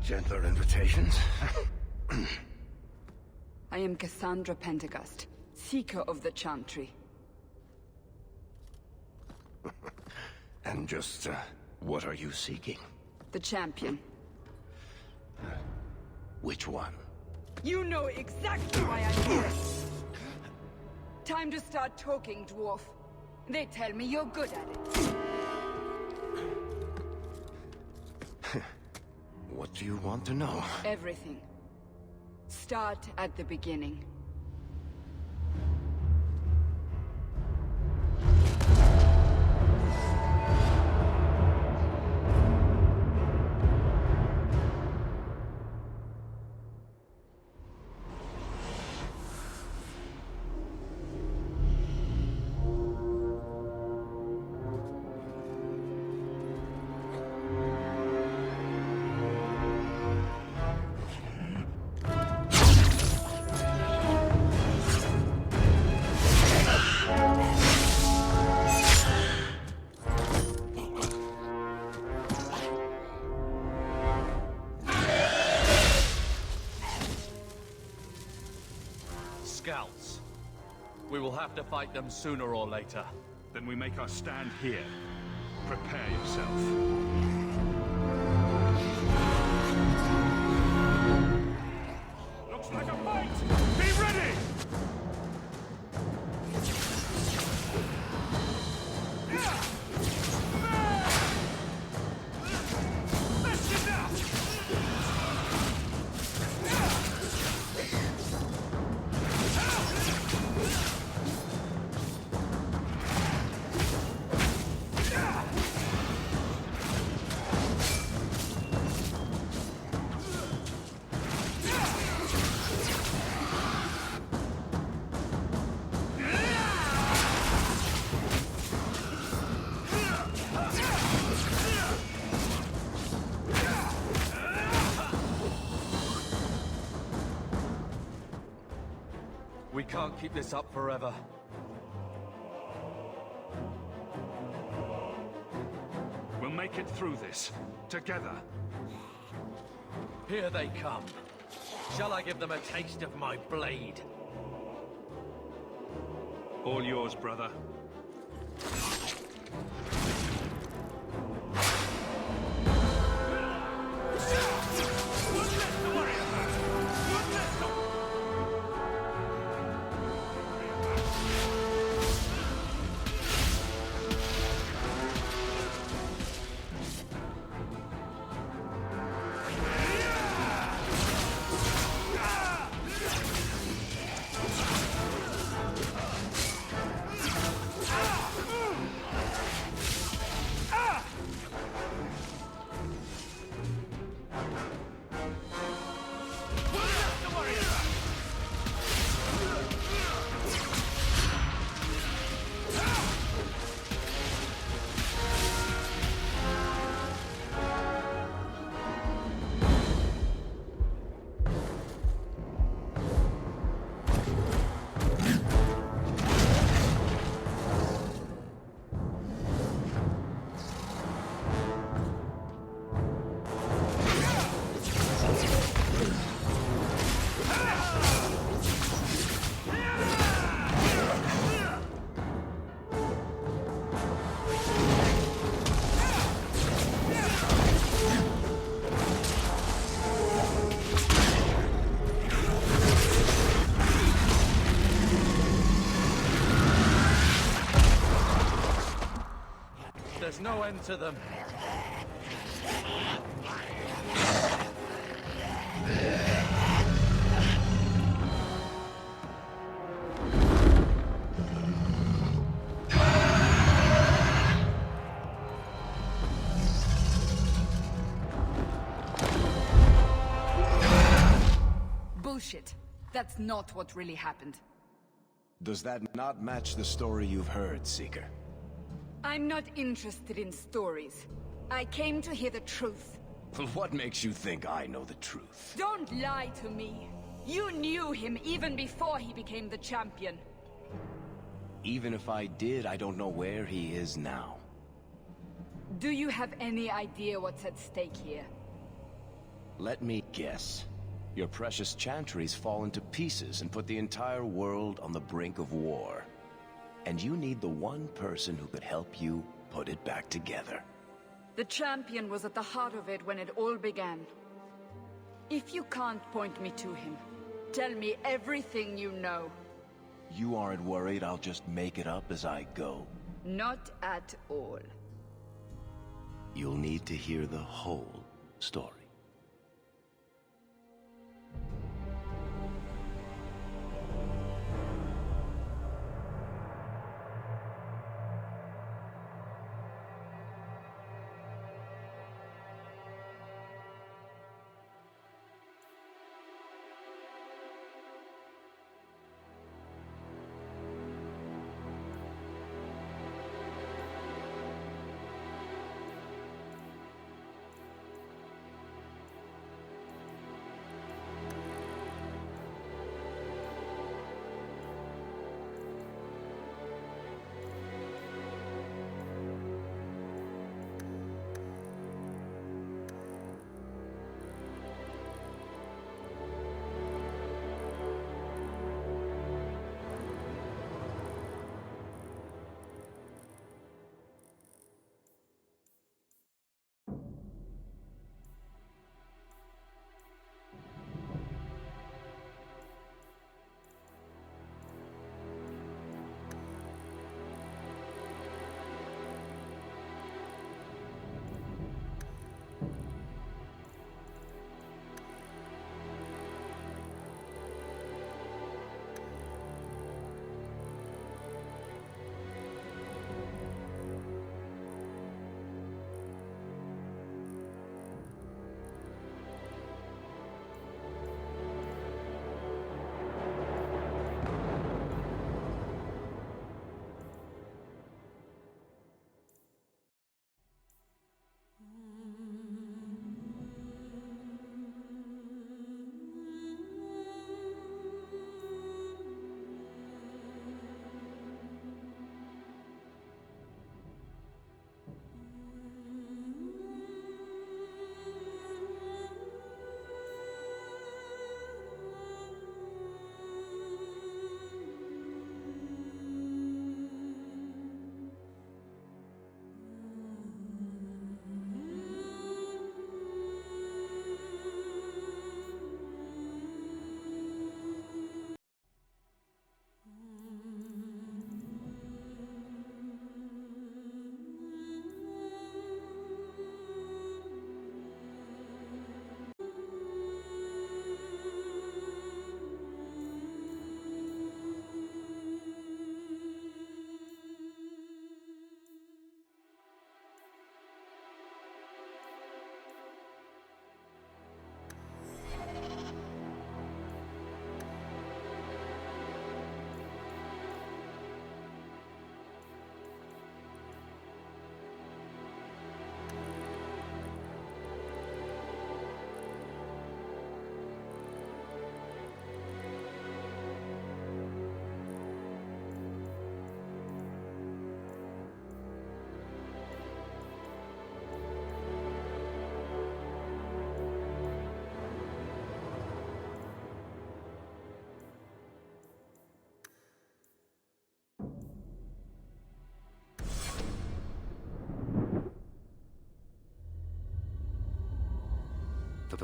Gentler invitations? I am Cassandra Pentagust, Seeker of the Chantry. And just, what are you seeking? The champion. Which one? You know exactly why I'm here! Time to start talking, dwarf. They tell me you're good at it. What do you want to know? Everything. Start at the beginning. Scouts. We will have to fight them sooner or later. Then we make our stand here. Prepare yourself. Looks like a fight! Be ready! That's enough! We can't keep this up forever. We'll make it through this. Together. Here they come. Shall I give them a taste of my blade? All yours, brother. There's no end to them. Bullshit. That's not what really happened. Does that not match the story you've heard, Seeker? I'm not interested in stories. I came to hear the truth. Well, what makes you think I know the truth? Don't lie to me. You knew him even before he became the champion. Even if I did, I don't know where he is now. Do you have any idea what's at stake here? Let me guess. Your precious chantry's fallen to pieces and put the entire world on the brink of war. And you need the one person who could help you put it back together. The champion was at the heart of it when it all began. If you can't point me to him, tell me everything you know. You aren't worried I'll just make it up as I go? Not at all. You'll need to hear the whole story.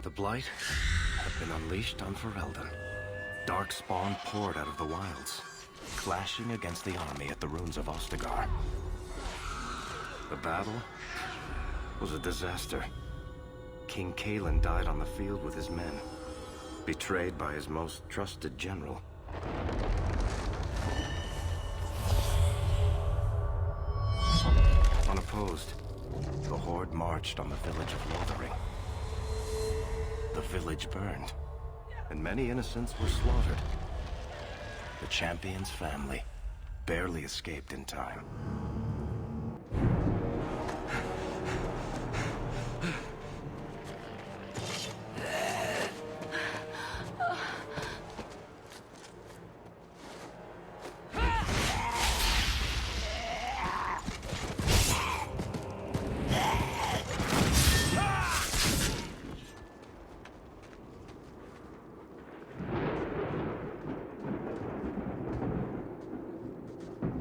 The Blight had been unleashed on Ferelden. Darkspawn poured out of the wilds, clashing against the army at the ruins of Ostagar. The battle was a disaster. King Cailan died on the field with his men, betrayed by his most trusted general. Unopposed, the Horde marched on the village of Lothering. The village burned, and many innocents were slaughtered. The champion's family barely escaped in time.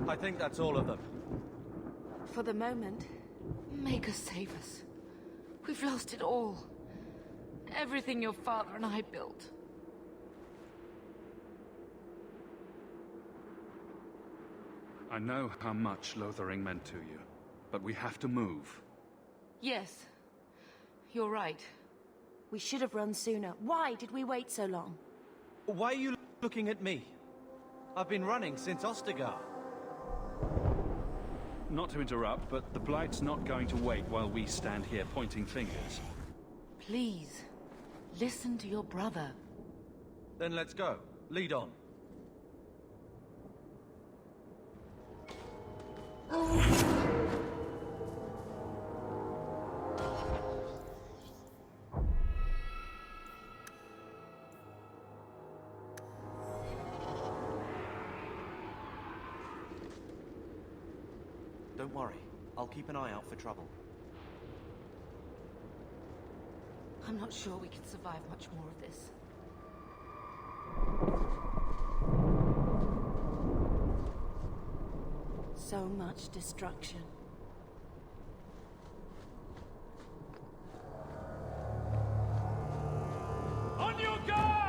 I think that's all of them. For the moment, make us save us. We've lost it all. Everything your father and I built. I know how much Lothering meant to you, but we have to move. Yes, you're right. We should have run sooner. Why did we wait so long? Why are you looking at me? I've been running since Ostagar. Not to interrupt, but the Blight's not going to wait while we stand here pointing fingers. Please, listen to your brother. Then let's go. Lead on. Don't worry. I'll keep an eye out for trouble. I'm not sure we can survive much more of this. So much destruction. On your guard!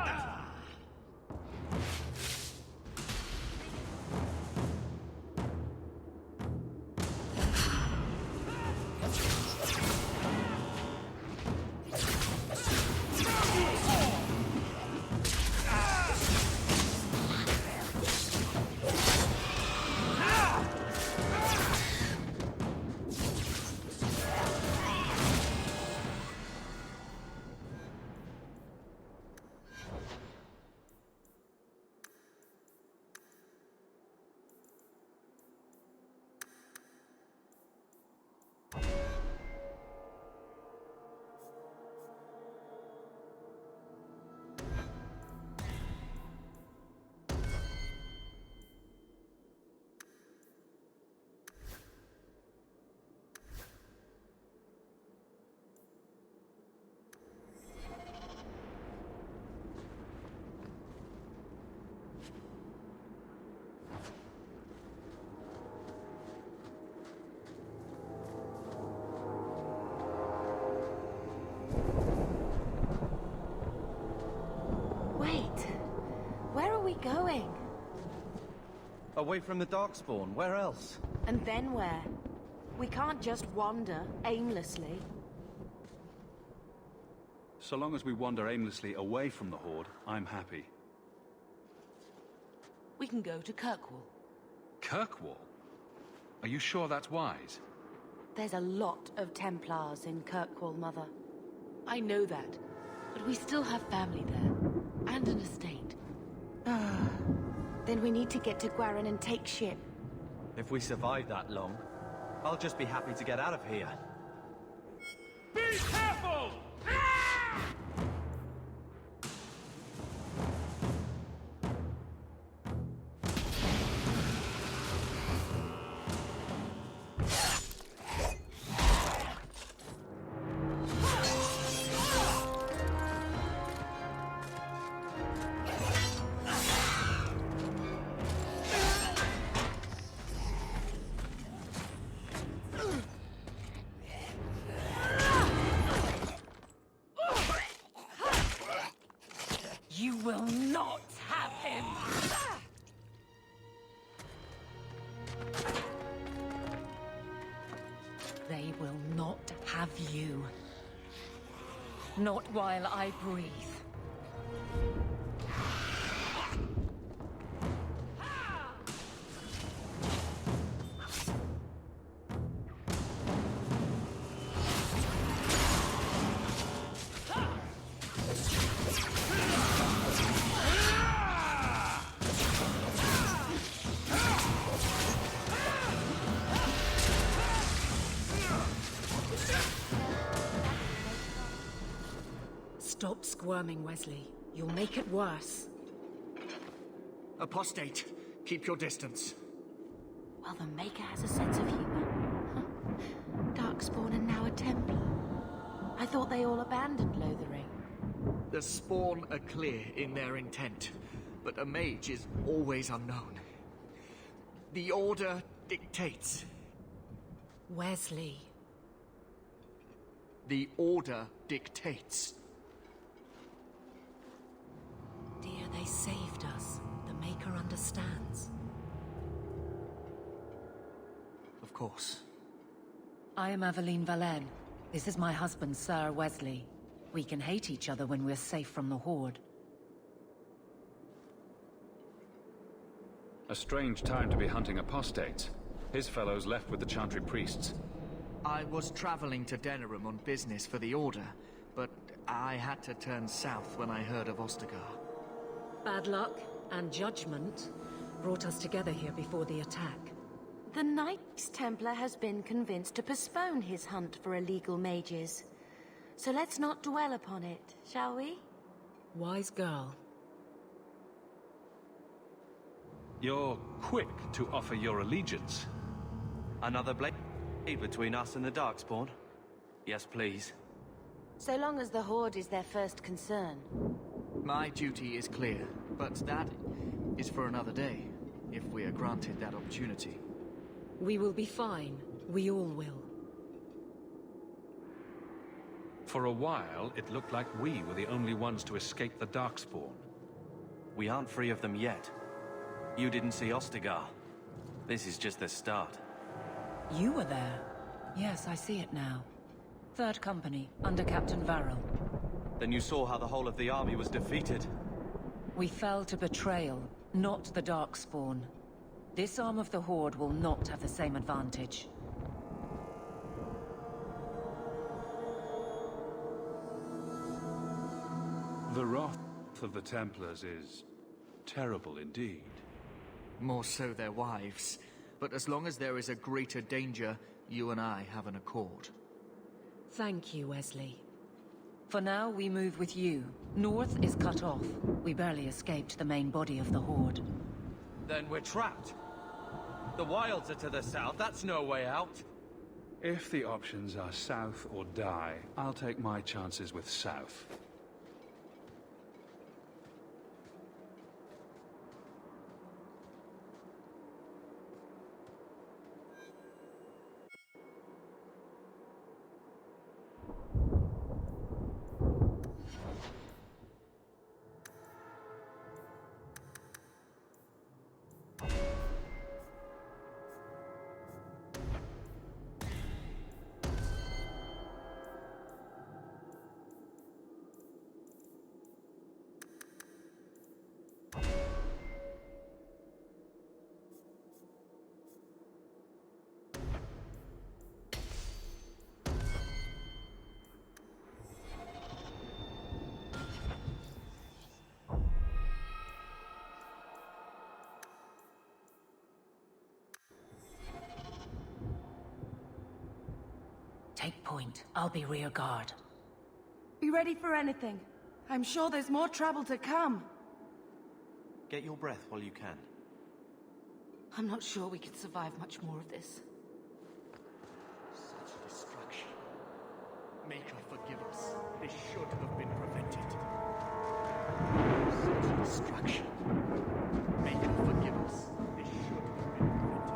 Going? Away from the Darkspawn, where else? And then where? We can't just wander aimlessly. So long as we wander aimlessly away from the Horde, I'm happy. We can go to Kirkwall. Kirkwall? Are you sure that's wise? There's a lot of Templars in Kirkwall, Mother. I know that, but we still have family there, and an estate. Then we need to get to Gwaran and take ship. If we survive that long, I'll just be happy to get out of here. Be careful! You will not have him! They will not have you. Not while I breathe. Stop squirming, Wesley. You'll make it worse. Apostate, keep your distance. Well, the Maker has a sense of humor. Darkspawn and now a Templar. I thought they all abandoned Lothering. The Spawn are clear in their intent, but a mage is always unknown. The Order dictates. Wesley. The Order dictates. Dear, they saved us. The Maker understands. Of course. I am Aveline Valenne. This is my husband, Sir Wesley. We can hate each other when we're safe from the Horde. A strange time to be hunting apostates. His fellows left with the Chantry priests. I was traveling to Denerim on business for the Order, but I had to turn south when I heard of Ostagar. Bad luck and judgment brought us together here before the attack. The Knights Templar has been convinced to postpone his hunt for illegal mages. So let's not dwell upon it, shall we? Wise girl. You're quick to offer your allegiance. Another blade between us and the Darkspawn? Yes, please. So long as the Horde is their first concern. My duty is clear, but that is for another day, if we are granted that opportunity. We will be fine. We all will. For a while, it looked like we were the only ones to escape the Darkspawn. We aren't free of them yet. You didn't see Ostagar. This is just the start. You were there. Yes, I see it now. Third Company, under Captain Varel. Then you saw how the whole of the army was defeated. We fell to betrayal, not the Darkspawn. This arm of the Horde will not have the same advantage. The wrath of the Templars is terrible indeed. More so their wives. But as long as there is a greater danger, you and I have an accord. Thank you, Wesley. For now, we move with you. North is cut off. We barely escaped the main body of the Horde. Then we're trapped. The wilds are to the south, that's no way out. If the options are south or die, I'll take my chances with south. Take point. I'll be rear guard. Be ready for anything. I'm sure there's more trouble to come. Get your breath while you can. I'm not sure we can survive much more of this. Such destruction. Maker, forgive us. This should have been prevented. Such destruction. Maker, forgive us. This should have been prevented.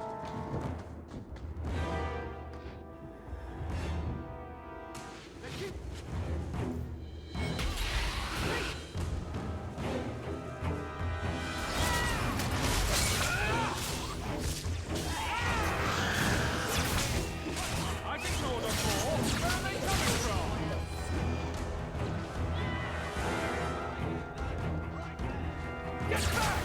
Get back!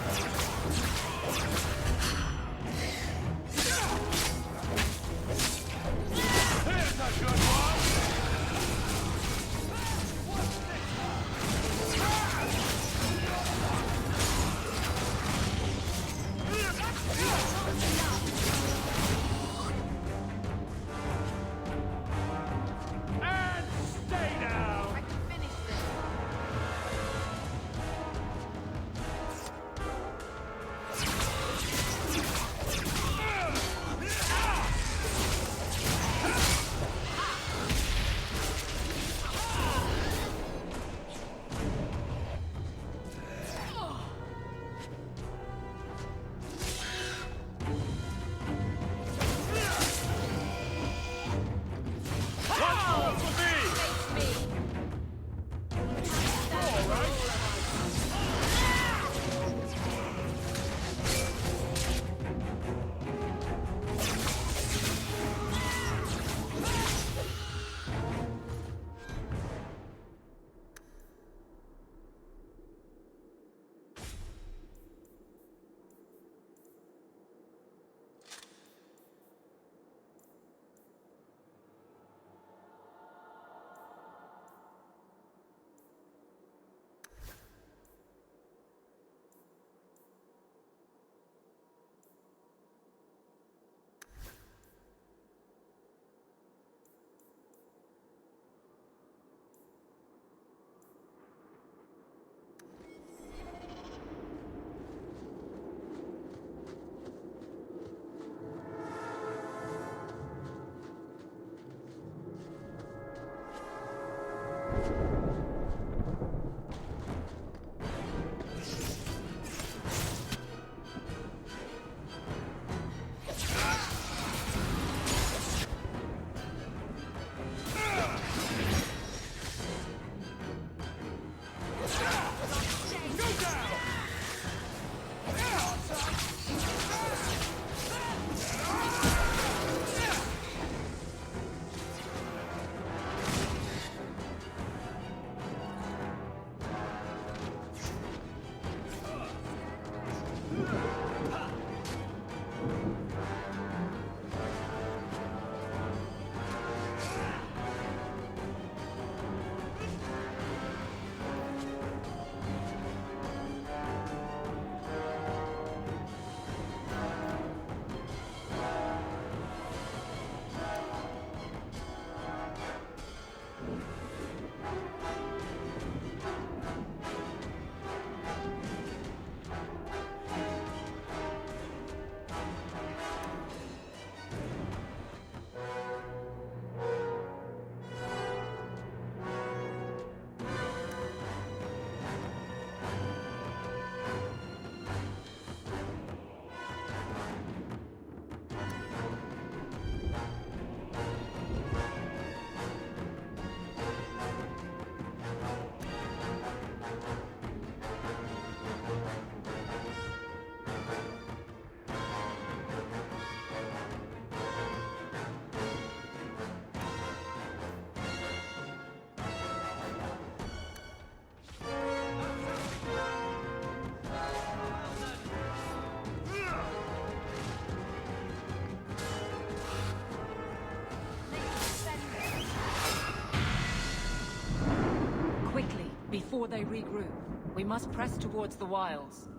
before they regroup. We must press towards the wilds.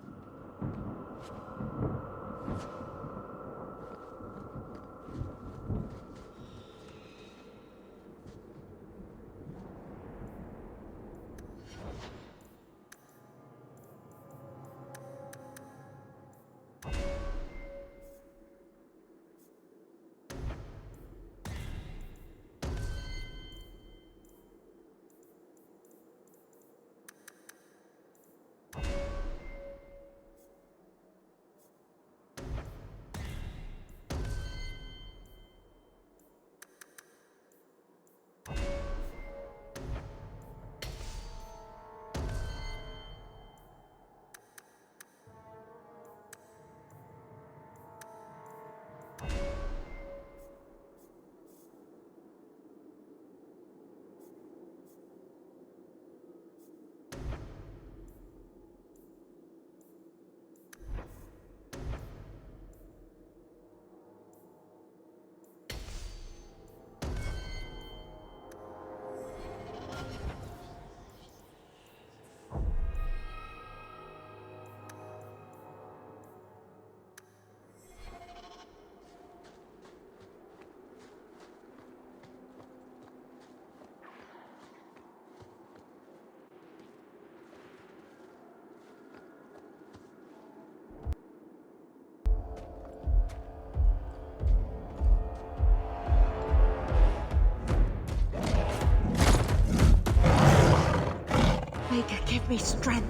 Maker, give me strength.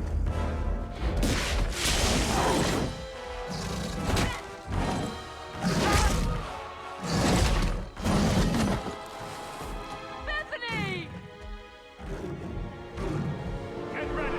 Bethany! Get ready!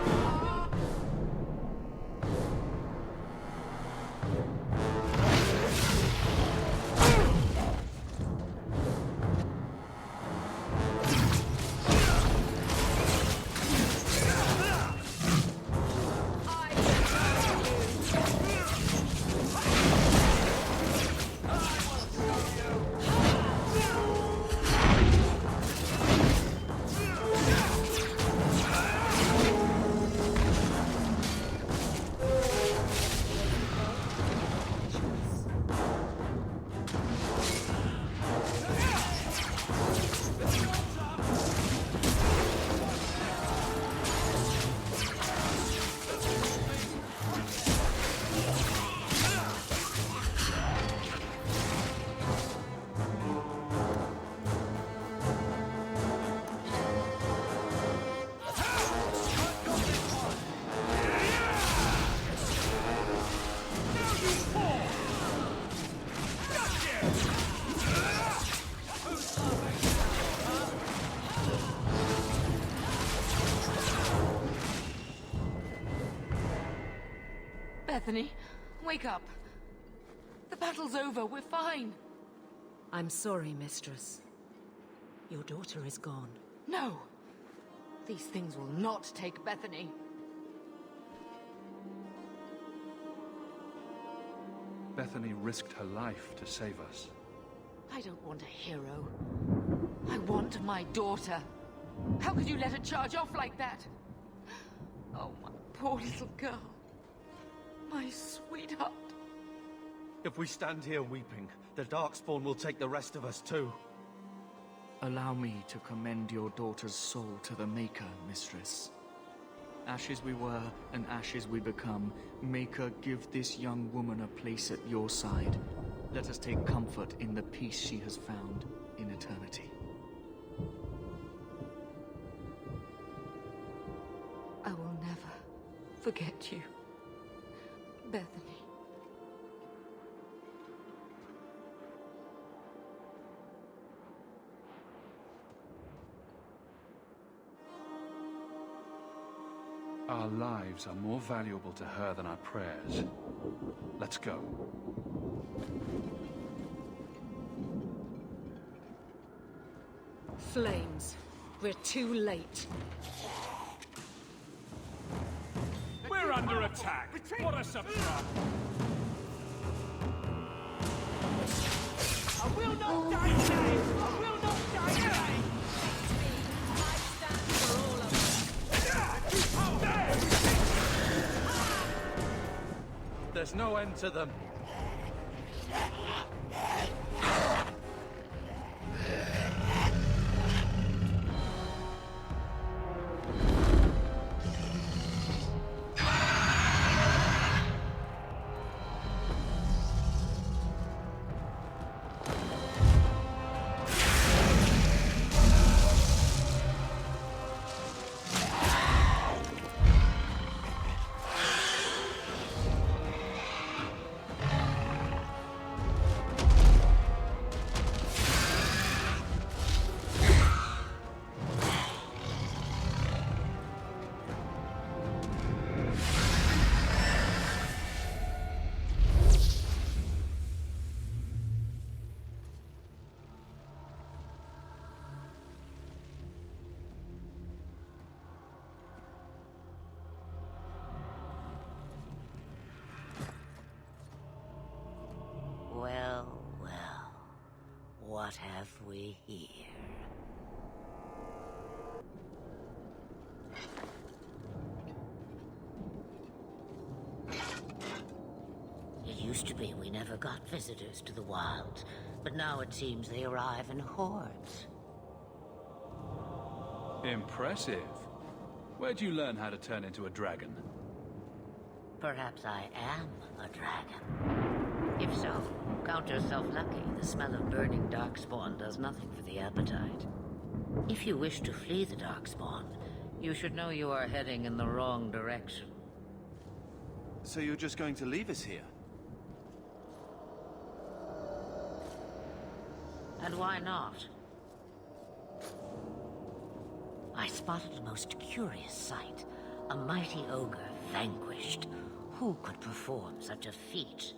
Bethany, wake up. The battle's over. We're fine. I'm sorry, mistress. Your daughter is gone. No. These things will not take Bethany. Bethany risked her life to save us. I don't want a hero. I want my daughter. How could you let her charge off like that? Oh, my poor little girl. My sweetheart. If we stand here weeping, the Darkspawn will take the rest of us too. Allow me to commend your daughter's soul to the Maker, mistress. Ashes we were, and ashes we become. Maker, give this young woman a place at your side. Let us take comfort in the peace she has found in eternity. I will never forget you, Bethany. Our lives are more valuable to her than our prayers. Let's go. Flames. We're too late. We're under attack! What a surprise! I will not die today! I will not die today! I stand for all of us. There's no end to them. Well, well. What have we here? It used to be we never got visitors to the wilds, but now it seems they arrive in hordes. Impressive. Where'd you learn how to turn into a dragon? Perhaps I am a dragon. If so, count yourself lucky. The smell of burning darkspawn does nothing for the appetite. If you wish to flee the darkspawn, you should know you are heading in the wrong direction. So you're just going to leave us here? And why not? I spotted a most curious sight. A mighty ogre vanquished. Who could perform such a feat?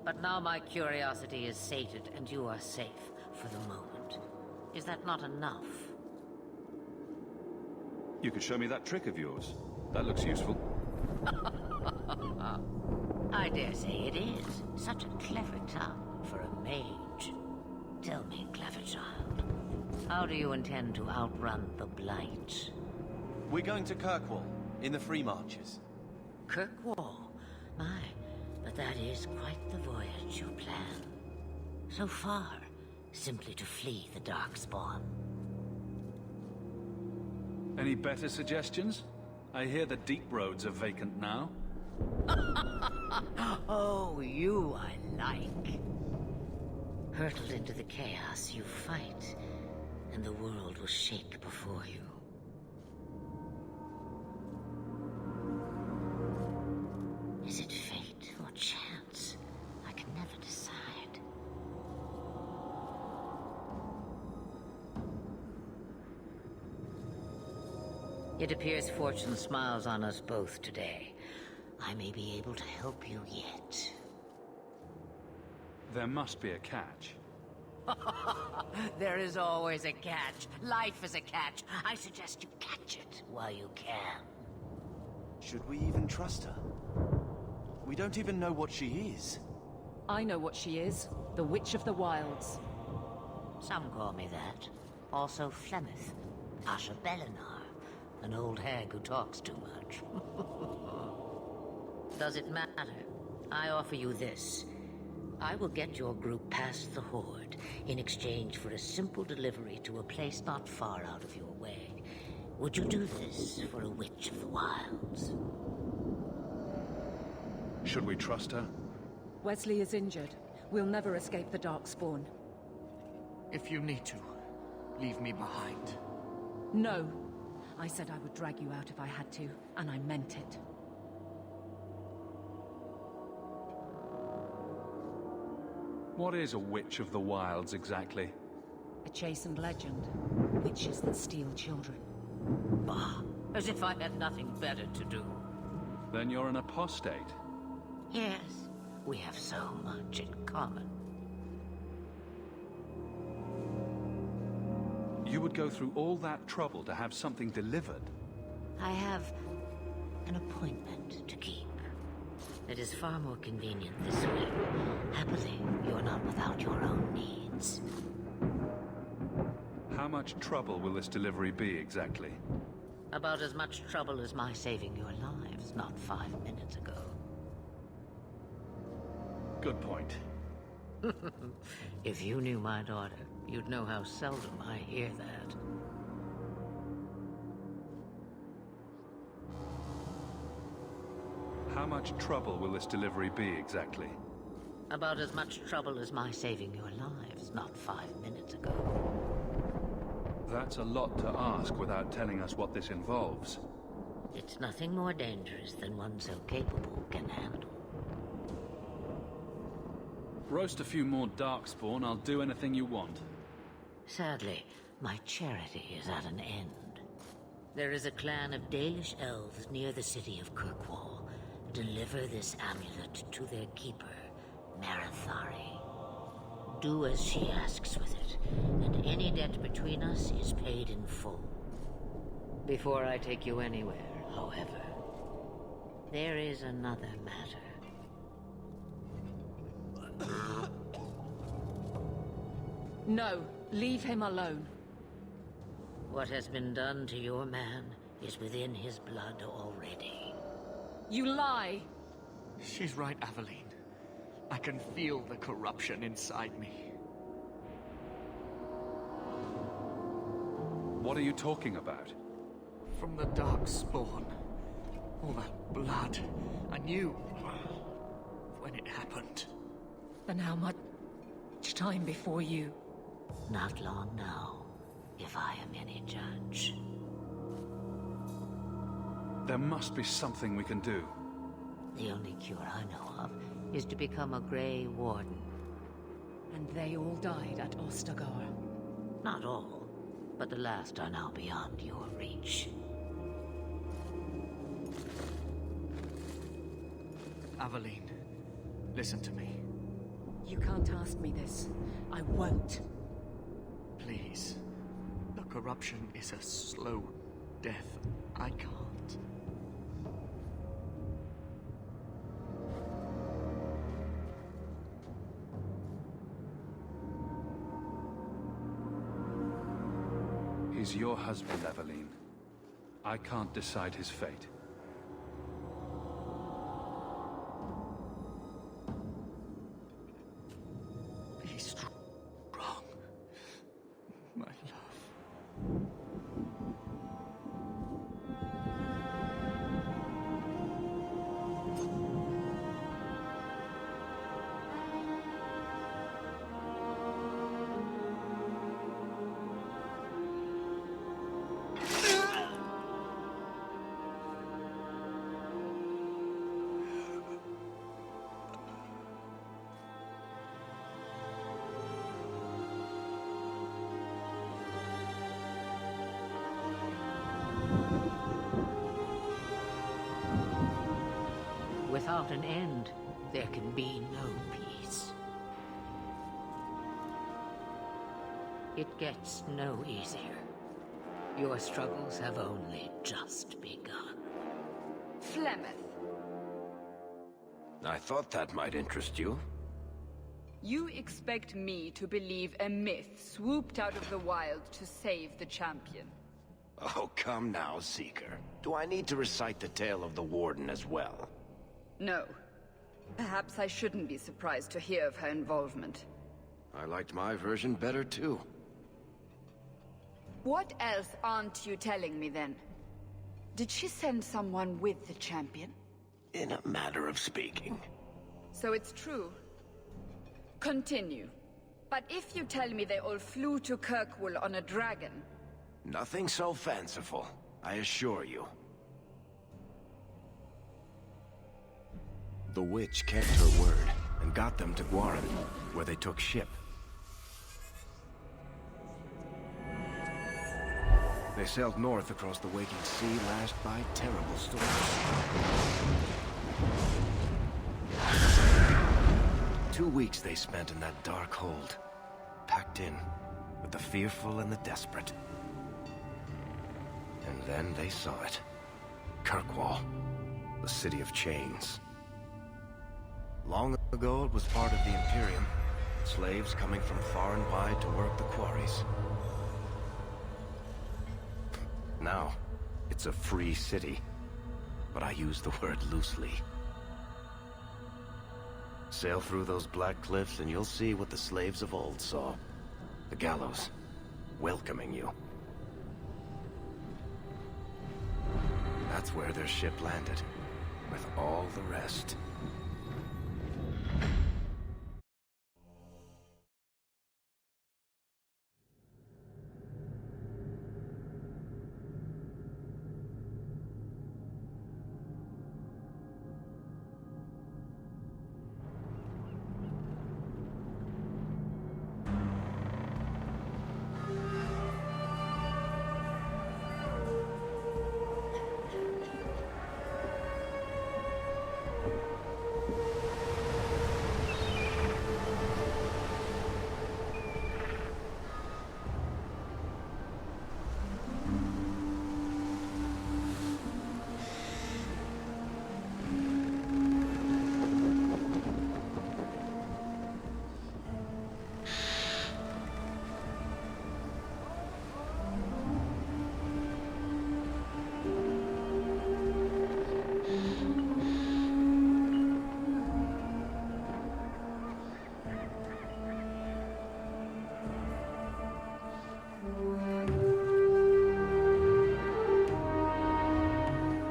But now my curiosity is sated, and you are safe for the moment. Is that not enough? You could show me that trick of yours. That looks useful. I dare say it is. Such a clever tongue for a mage. Tell me, clever child, how do you intend to outrun the Blight? We're going to Kirkwall, in the Free Marches. Kirkwall? My, but that is quite the voyage you plan. So far, simply to flee the Darkspawn. Any better suggestions? I hear the deep roads are vacant now. Oh, you I like. Hurtled into the chaos, you fight, and the world will shake before you. Is it fate or chance? I can never decide. It appears fortune smiles on us both today. I may be able to help you yet. There must be a catch. There is always a catch. Life is a catch. I suggest you catch it while you can. Should we even trust her? We don't even know what she is. I know what she is. The Witch of the Wilds. Some call me that. Also Flemeth. Asha Belinar. An old hag who talks too much. Does it matter? I offer you this. I will get your group past the Horde in exchange for a simple delivery to a place not far out of your way. Would you do this for a Witch of the Wilds? Should we trust her? Wesley is injured. We'll never escape the Darkspawn. If you need to, leave me behind. No. I said I would drag you out if I had to, and I meant it. What is a Witch of the Wilds exactly? A chastened legend. Witches that steal children. Bah, as if I had nothing better to do. Then you're an apostate. Yes, we have so much in common. You would go through all that trouble to have something delivered? I have an appointment to keep. It is far more convenient this way. Happily, you're not without your own needs. How much trouble will this delivery be exactly? About as much trouble as my saving your lives not 5 minutes ago. Good point. If you knew my daughter, you'd know how seldom I hear that. How much trouble will this delivery be, exactly? About as much trouble as my saving your lives not 5 minutes ago. That's a lot to ask without telling us what this involves. It's nothing more dangerous than one so capable can handle. Roast a few more darkspawn, I'll do anything you want. Sadly, my charity is at an end. There is a clan of Dalish elves near the city of Kirkwall. Deliver this amulet to their keeper, Marithari. Do as she asks with it, and any debt between us is paid in full. Before I take you anywhere, however, there is another matter. No, leave him alone. What has been done to your man is within his blood already. You lie! She's right, Aveline. I can feel the corruption inside me. What are you talking about? From the darkspawn. All that blood. I knew when it happened. Then how much time before you? Not long now, if I am any judge. There must be something we can do. The only cure I know of is to become a Grey Warden. And they all died at Ostagar. Not all, but the last are now beyond your reach. Aveline, listen to me. You can't ask me this. I won't. Please. The corruption is a slow death. I can't. He's your husband, Aveline. I can't decide his fate. Be strong, my love. Without an end, there can be no peace. It gets no easier. Your struggles have only just begun. Flemeth, I thought that might interest you. you expect me to believe a myth swooped out of the wild to save the champion? Oh, come now, Seeker. Do I need to recite the tale of the Warden as well? No. Perhaps I shouldn't be surprised to hear of her involvement. I liked my version better, too. What else aren't you telling me, then? Did she send someone with the champion? In a matter of speaking. So it's true. Continue. But if you tell me they all flew to Kirkwall on a dragon... Nothing so fanciful, I assure you. The witch kept her word, and got them to Guaran, where they took ship. They sailed north across the waking sea, lashed by terrible storms. 2 weeks they spent in that dark hold, packed in with the fearful and the desperate. And then they saw it. Kirkwall, the city of chains. Long ago, it was part of the Imperium. Slaves coming from far and wide to work the quarries. Now, it's a free city. But I use the word loosely. Sail through those black cliffs and you'll see what the slaves of old saw. The gallows, welcoming you. That's where their ship landed, with all the rest.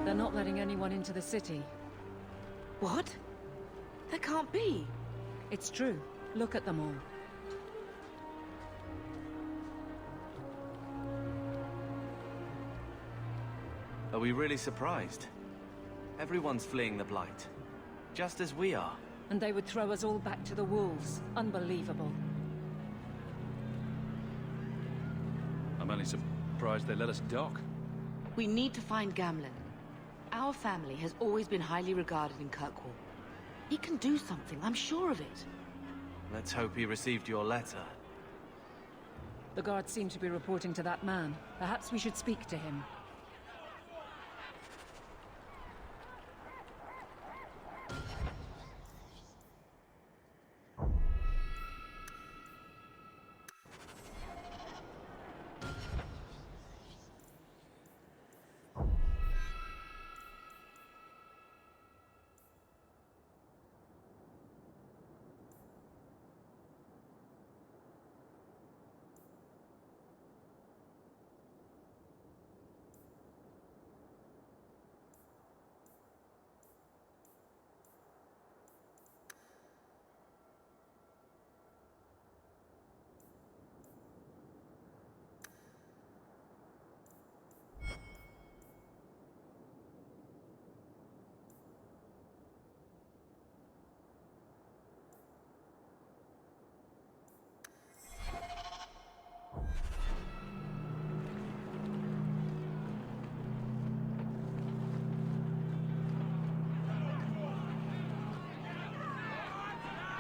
They're not letting anyone into the city. What? That can't be. It's true. Look at them all. Are we really surprised? Everyone's fleeing the Blight. Just as we are. And they would throw us all back to the wolves. Unbelievable. I'm only surprised they let us dock. We need to find Gamlen. Our family has always been highly regarded in Kirkwall. He can do something, I'm sure of it. Let's hope he received your letter. The guards seem to be reporting to that man. Perhaps we should speak to him.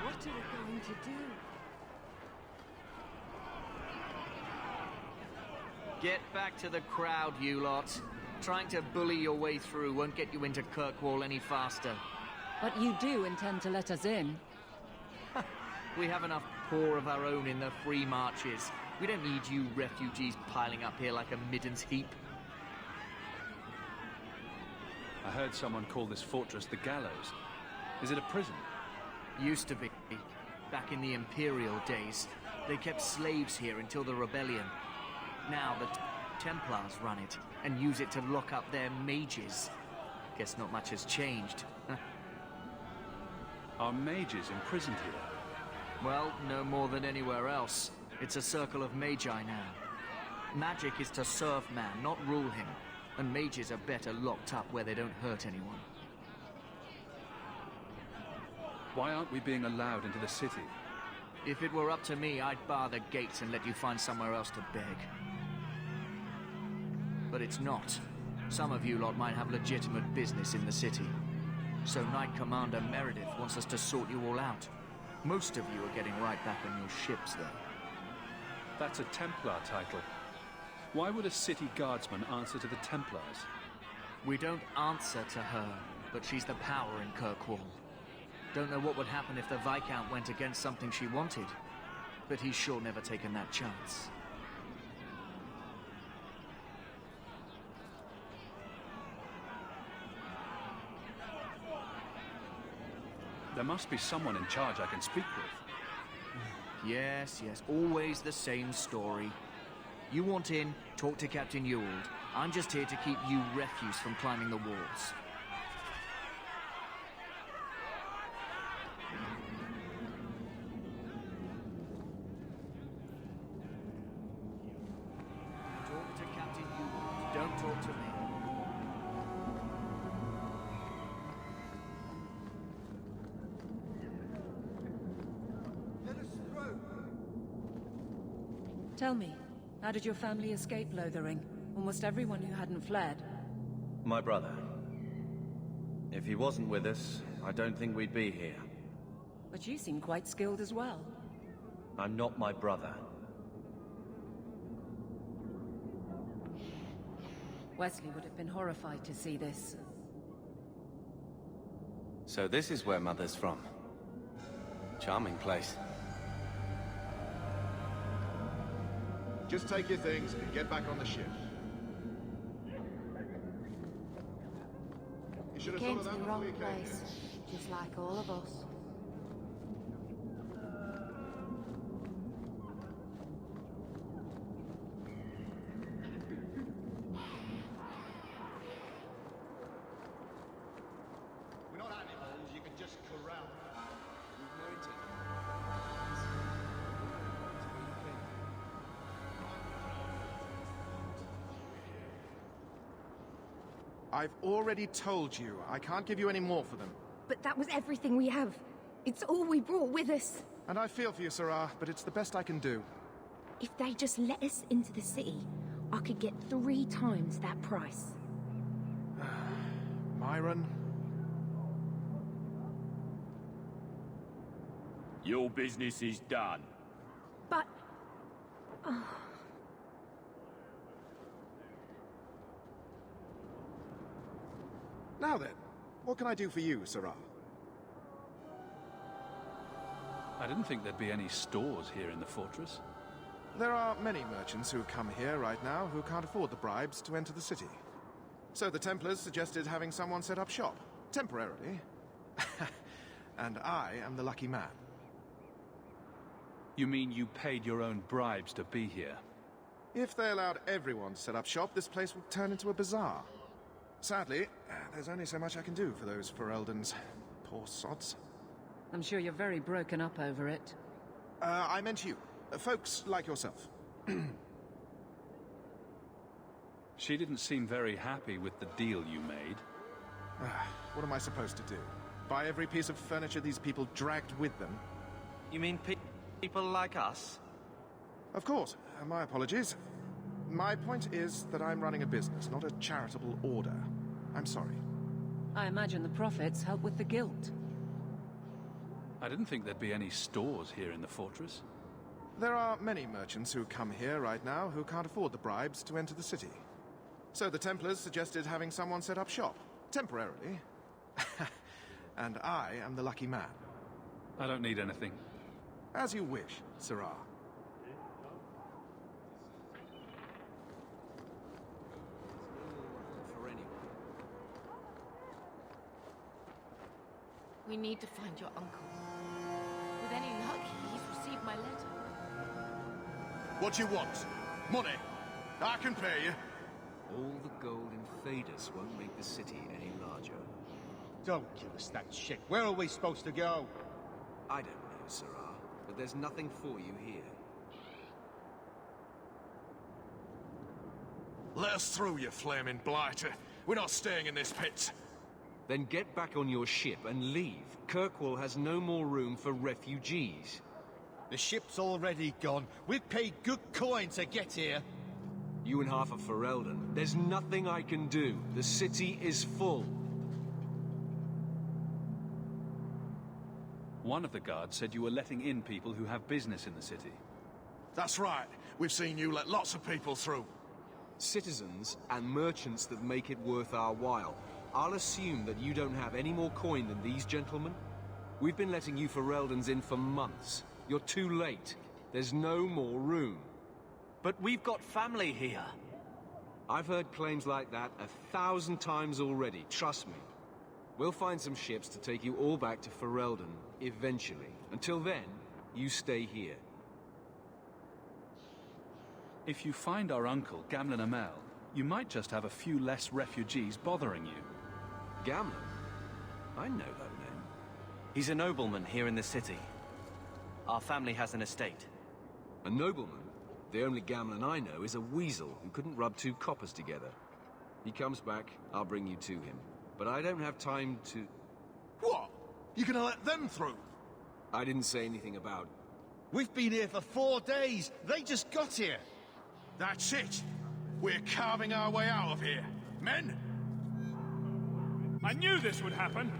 What are we going to do? Get back to the crowd, you lot. Trying to bully your way through won't get you into Kirkwall any faster. But you do intend to let us in. We have enough poor of our own in the free marches. We don't need you refugees piling up here like a middens heap. I heard someone call this fortress the Gallows. Is it a prison? Used to be. Back in the Imperial days. They kept slaves here until the rebellion. Now the Templars run it and use it to lock up their mages. Guess not much has changed. Are mages imprisoned here? Well, no more than anywhere else. It's a circle of magi now. Magic is to serve man, not rule him. And mages are better locked up where they don't hurt anyone. Why aren't we being allowed into the city? If it were up to me, I'd bar the gates and let you find somewhere else to beg. But it's not. Some of you lot might have legitimate business in the city. So Knight Commander Meredith wants us to sort you all out. Most of you are getting right back on your ships, though. That's a Templar title. Why would a city guardsman answer to the Templars? We don't answer to her, but she's the power in Kirkwall. Don't know what would happen if the Viscount went against something she wanted, but he's sure never taken that chance. There must be someone in charge I can speak with. Yes, always the same story. You want in, talk to Captain Ewald. I'm just here to keep you refuse from climbing the walls. Talk to Captain Ewald. Don't talk to me. Tell me, how did your family escape Lothering? Almost everyone who hadn't fled. My brother. If he wasn't with us, I don't think we'd be here. But you seem quite skilled as well. I'm not my brother. Wesley would have been horrified to see this. So this is where Mother's from. Charming place. Just take your things and get back on the ship. You should have Came thought to of the that wrong before you came place, just like all of us. We're not animals, you can just corral. I've already told you, I can't give you any more for them. But that was everything we have. It's all we brought with us. And I feel for you, Sarah, but it's the best I can do. If they just let us into the city, I could get 3 times that price. Myron? Your business is done. But... Now then, what can I do for you, Sarah? I didn't think there'd be any stores here in the fortress. There are many merchants who come here right now who can't afford the bribes to enter the city. So the Templars suggested having someone set up shop, temporarily. And I am the lucky man. You mean you paid your own bribes to be here? If they allowed everyone to set up shop, this place would turn into a bazaar. Sadly, there's only so much I can do for those Fereldans. Poor sods. I'm sure you're very broken up over it. I meant you. Folks like yourself. She didn't seem very happy with the deal you made. What am I supposed to do? Buy every piece of furniture these people dragged with them? You mean people like us? Of course. My apologies. My point is that I'm running a business, not a charitable order. I'm sorry. I imagine the profits help with the guilt. I didn't think there'd be any stores here in the fortress. There are many merchants who come here right now who can't afford the bribes to enter the city. So the Templars suggested having someone set up shop, temporarily. And I am the lucky man. I don't need anything. As you wish, Sarah. We need to find your uncle. With any luck, he's received my letter. What you want? Money? I can pay you. All the gold in Thedas won't make the city any larger. Don't give us that shit. Where are we supposed to go? I don't know, Sarah, but there's nothing for you here. Let us through, you flaming blighter. We're not staying in this pit. Then get back on your ship and leave. Kirkwall has no more room for refugees. The ship's already gone. We've paid good coin to get here. You and half of Ferelden. There's nothing I can do. The city is full. One of the guards said you were letting in people who have business in the city. That's right. We've seen you let lots of people through. Citizens and merchants that make it worth our while. I'll assume that you don't have any more coin than these gentlemen. We've been letting you Fereldans in for months. You're too late. There's no more room. But we've got family here. I've heard claims like that 1,000 times already, trust me. We'll find some ships to take you all back to Ferelden, eventually. Until then, you stay here. If you find our uncle, Gamlen Amel, you might just have a few less refugees bothering you. Gamlen? I know that name. He's a nobleman here in the city. Our family has an estate. A nobleman? The only Gamlen I know is a weasel who couldn't rub two coppers together. He comes back, I'll bring you to him. But I don't have time to... What? You gonna let them through? I didn't say anything about... We've been here for 4 days. They just got here. That's it. We're carving our way out of here. Men? I knew this would happen.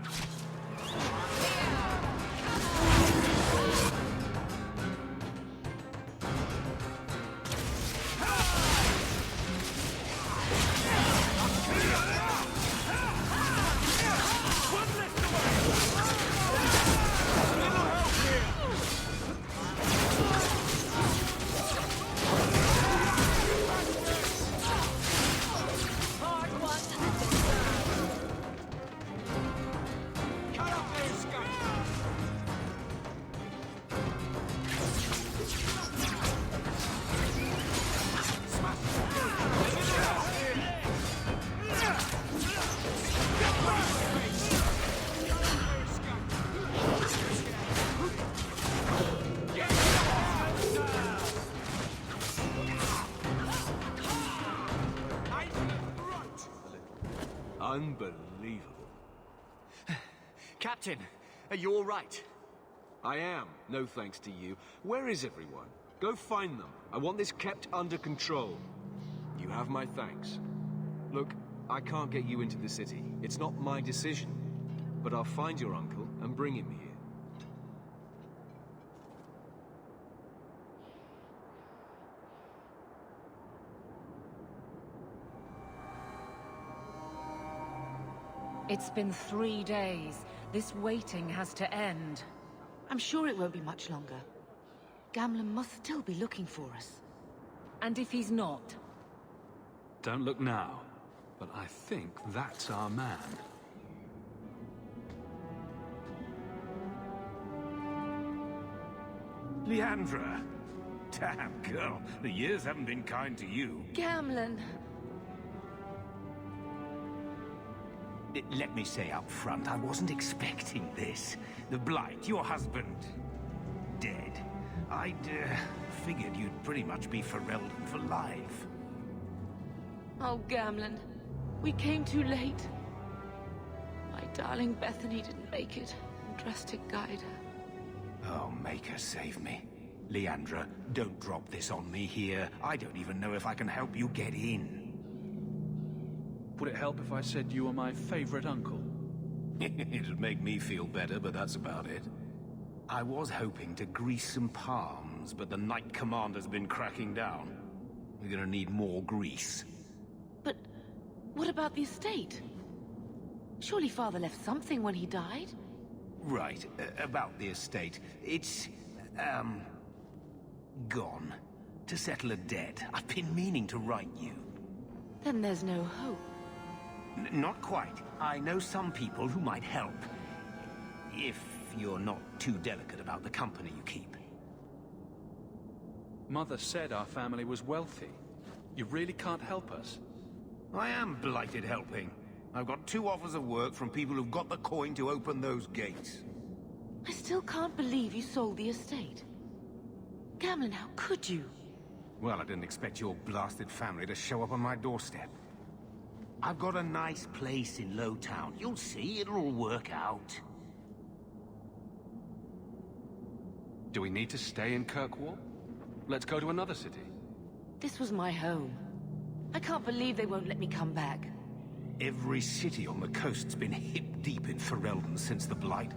Unbelievable. Captain, are you all right? I am, no thanks to you. Where is everyone? Go find them. I want this kept under control. You have my thanks. Look, I can't get you into the city. It's not my decision. But I'll find your uncle and bring him here. It's been 3 days. This waiting has to end. I'm sure it won't be much longer. Gamlen must still be looking for us. And if he's not? Don't look now, but I think that's our man. Leandra. Damn, girl. The years haven't been kind to you. Gamlen. Let me say up front, I wasn't expecting this. The Blight, your husband, dead. I'd figured you'd pretty much be Ferelden for life. Oh, Gamlen. We came too late. My darling Bethany didn't make it. Drastic guide her. Oh, make her save me. Leandra, don't drop this on me here. I don't even know if I can help you get in. Would it help if I said you were my favorite uncle? It'd make me feel better, but that's about it. I was hoping to grease some palms, but the Knight Commander's been cracking down. We're gonna need more grease. But what about the estate? Surely Father left something when he died? Right, about the estate. It's, gone. To settle a debt. I've been meaning to write you. Then there's no hope. Not quite. I know some people who might help. If you're not too delicate about the company you keep. Mother said our family was wealthy. You really can't help us? I am blighted helping. I've got 2 offers of work from people who've got the coin to open those gates. I still can't believe you sold the estate. Gamlen, how could you? Well, I didn't expect your blasted family to show up on my doorstep. I've got a nice place in Lowtown. You'll see, it'll all work out. Do we need to stay in Kirkwall? Let's go to another city. This was my home. I can't believe they won't let me come back. Every city on the coast's been hip-deep in Ferelden since the Blight.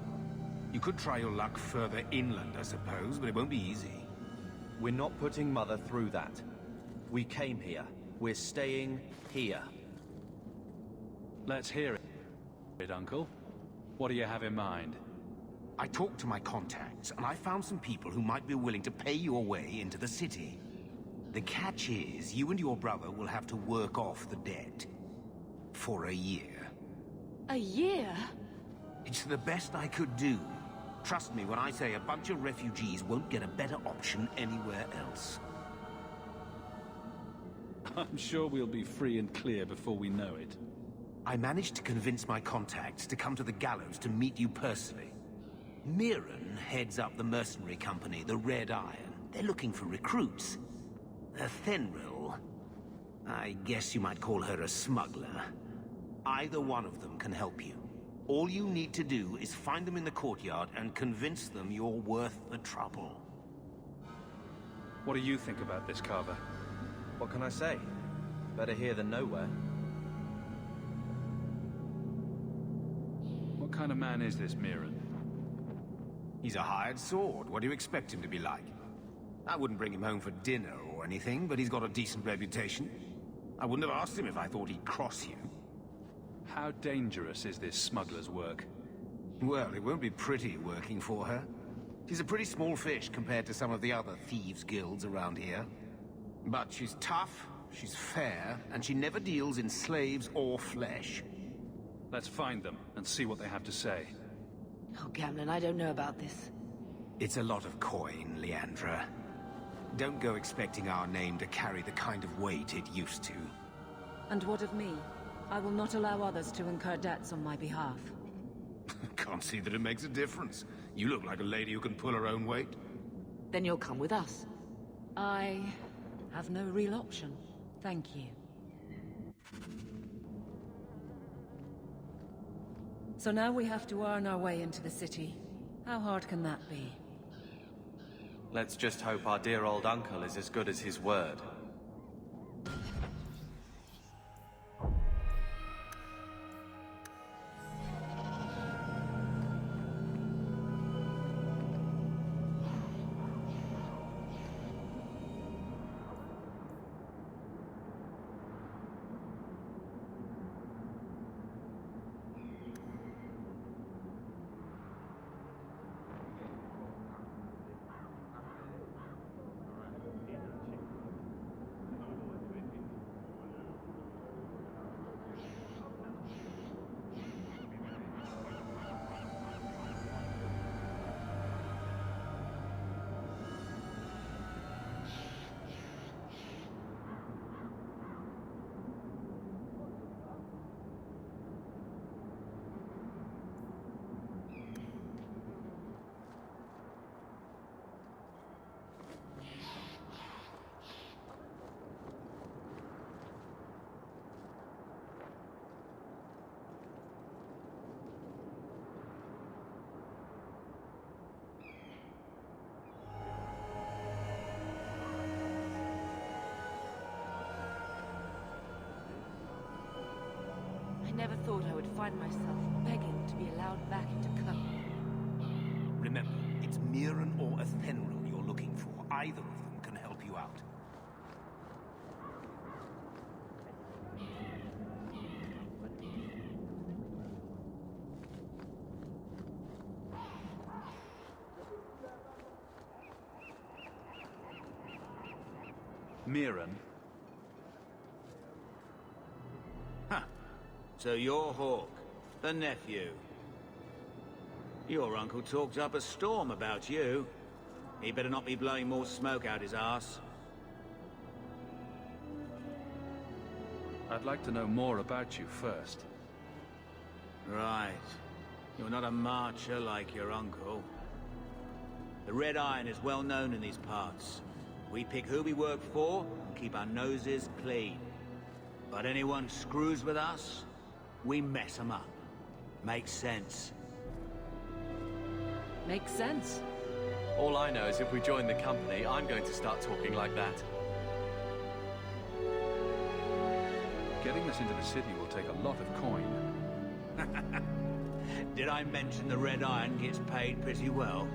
You could try your luck further inland, I suppose, but it won't be easy. We're not putting Mother through that. We came here. We're staying here. Let's hear it, Uncle. What do you have in mind? I talked to my contacts, and I found some people who might be willing to pay your way into the city. The catch is, you and your brother will have to work off the debt. For a year. A year? It's the best I could do. Trust me when I say a bunch of refugees won't get a better option anywhere else. I'm sure we'll be free and clear before we know it. I managed to convince my contacts to come to the gallows to meet you personally. Mirren heads up the mercenary company, the Red Iron. They're looking for recruits. Thenril, I guess you might call her a smuggler. Either one of them can help you. All you need to do is find them in the courtyard and convince them you're worth the trouble. What do you think about this, Carver? What can I say? Better here than nowhere. What kind of man is this Mirren? He's a hired sword. What do you expect him to be like? I wouldn't bring him home for dinner or anything, but he's got a decent reputation. I wouldn't have asked him if I thought he'd cross you. How dangerous is this smuggler's work? Well, it won't be pretty working for her. She's a pretty small fish compared to some of the other thieves' guilds around here. But she's tough, she's fair, and she never deals in slaves or flesh. Let's find them and see what they have to say. Oh, Gamlen, I don't know about this. It's a lot of coin, Leandra. Don't go expecting our name to carry the kind of weight it used to. And what of me? I will not allow others to incur debts on my behalf. Can't see that it makes a difference. You look like a lady who can pull her own weight. Then you'll come with us. I have no real option. Thank you. So now we have to earn our way into the city. How hard can that be? Let's just hope our dear old uncle is as good as his word. I never thought I would find myself begging to be allowed back into company. Remember, it's Mirren or Thenril you're looking for. Either of them can help you out. Mirren? So you're Hawke, the nephew. Your uncle talked up a storm about you. He better not be blowing more smoke out his arse. I'd like to know more about you first. Right. You're not a marcher like your uncle. The Red Iron is well known in these parts. We pick who we work for and keep our noses clean. But anyone screws with us, we mess them up. Makes sense. Makes sense. All I know is if we join the company, I'm going to start talking like that. Getting us into the city will take a lot of coin. Did I mention the Red Iron gets paid pretty well?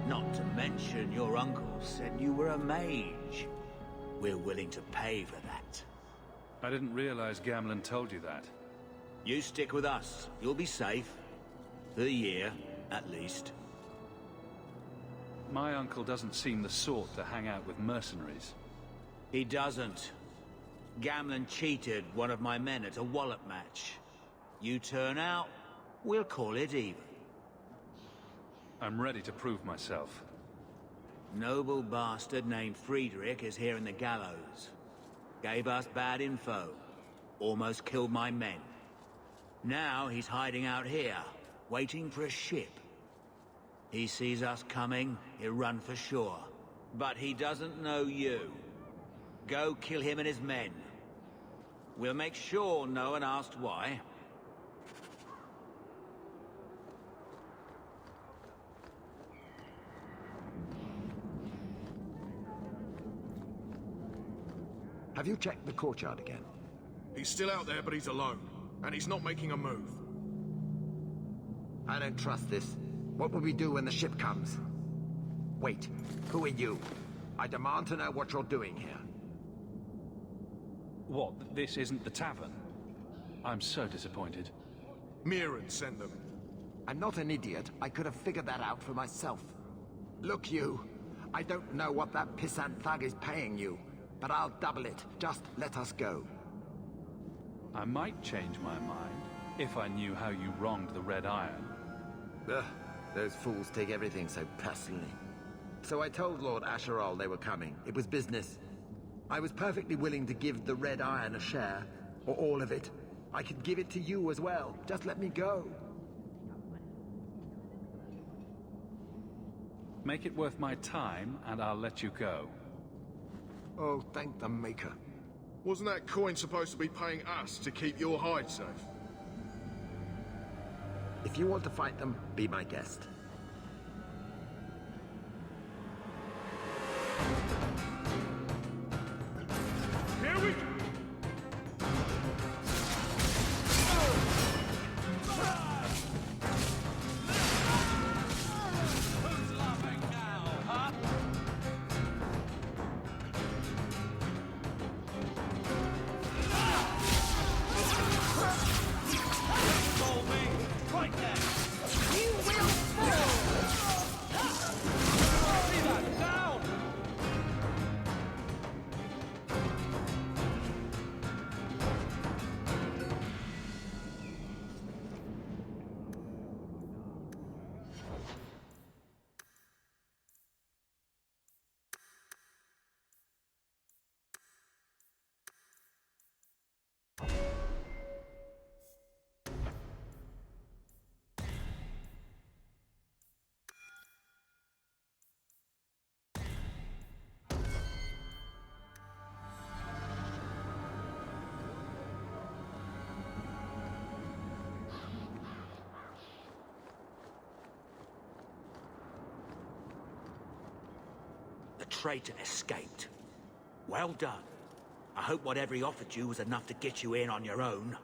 Not to mention your uncle said you were a mage. We're willing to pay for that. I didn't realize Gamlen told you that. You stick with us. You'll be safe. For a year, at least. My uncle doesn't seem the sort to hang out with mercenaries. He doesn't. Gamlen cheated one of my men at a wallop match. You turn out, We'll call it even. I'm ready to prove myself. Noble bastard named Friedrich is here in the gallows. Gave us bad info. Almost killed my men. Now he's hiding out here, waiting for a ship. He sees us coming, he'll run for shore. But he doesn't know you. Go kill him and his men. We'll make sure no one asks why. Have you checked the courtyard again? He's still out there, but he's alone. And he's not making a move. I don't trust this. What will we do when the ship comes? Wait, who are you? I demand to know what you're doing here. What, this isn't the tavern? I'm so disappointed. Mirren sent them. I'm not an idiot. I could have figured that out for myself. Look, you. I don't know what that pissant thug is paying you, but I'll double it. Just let us go. I might change my mind if I knew how you wronged the Red Iron. Ugh, those fools take everything so personally. So I told Lord Asherall they were coming. It was business. I was perfectly willing to give the Red Iron a share, or all of it. I could give it to you as well. Just let me go. Make it worth my time, and I'll let you go. Oh, thank the Maker. Wasn't that coin supposed to be paying us to keep your hide safe? If you want to fight them, be my guest. Here we go! Who's laughing now, huh? Roll me! Right there! You will fall! See that? Down! The traitor escaped. Well done. I hope whatever he offered you was enough to get you in on your own.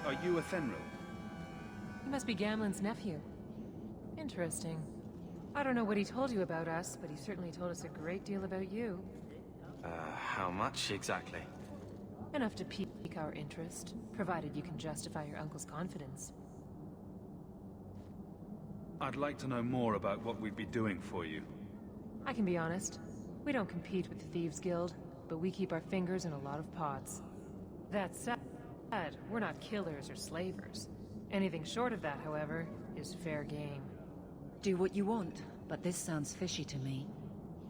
Are you Athenril? He must be Gamlen's nephew. Interesting. I don't know what he told you about us, but he certainly told us a great deal about you. How much exactly? Enough to pique our interest, provided you can justify your uncle's confidence. I'd like to know more about what we'd be doing for you. I can be honest. We don't compete with the Thieves Guild, but we keep our fingers in a lot of pots. That said, we're not killers or slavers. Anything short of that, however, is fair game. Do what you want, but this sounds fishy to me.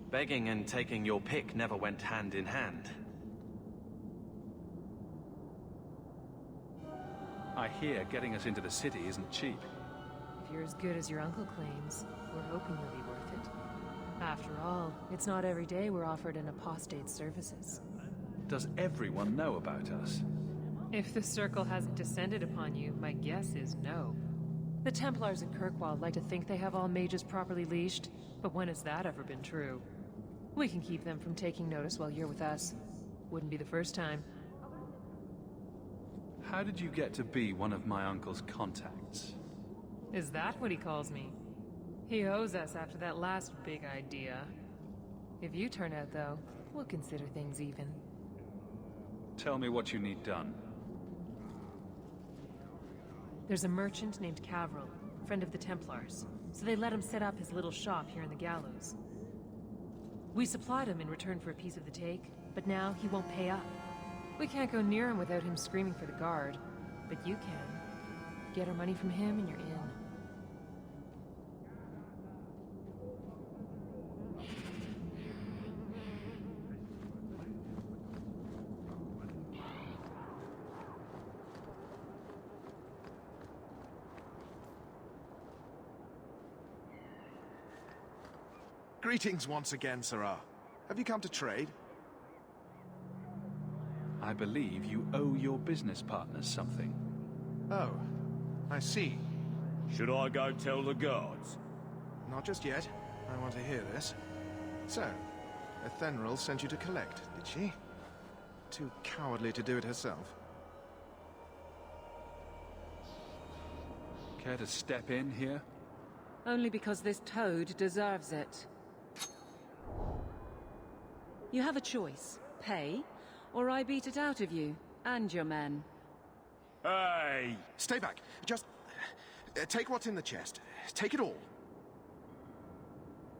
Begging and taking your pick never went hand in hand. I hear getting us into the city isn't cheap. If you're as good as your uncle claims, we're hoping you'll be worth it. After all, it's not every day we're offered an apostate's services. Does everyone know about us? If the Circle hasn't descended upon you, my guess is no. The Templars in Kirkwall like to think they have all mages properly leashed, but when has that ever been true? We can keep them from taking notice while you're with us. Wouldn't be the first time. How did you get to be one of my uncle's contacts? Is that what he calls me? He owes us after that last big idea. If you turn out, though, we'll consider things even. Tell me what you need done. There's a merchant named Cavril, friend of the Templars, so they let him set up his little shop here in the gallows. We supplied him in return for a piece of the take, but now he won't pay up. We can't go near him without him screaming for the guard, but you can. Get our money from him and you're in. Greetings once again, Sirrah. Have you come to trade? I believe you owe your business partners something. Oh, I see. Should I go tell the guards? Not just yet. I want to hear this. So, Ethenril sent you to collect, did she? Too cowardly to do it herself. Care to step in here? Only because this toad deserves it. You have a choice. Pay, or I beat it out of you, and your men. Hey! Stay back. Just... take what's in the chest. Take it all.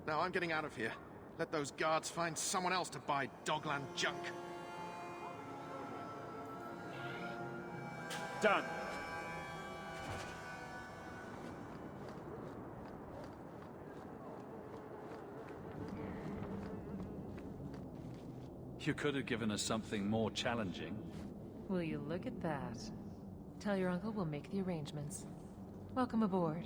Now I'm getting out of here. Let those guards find someone else to buy Dogland junk. Done. You could have given us something more challenging. Will you look at that? Tell your uncle we'll make the arrangements. Welcome aboard.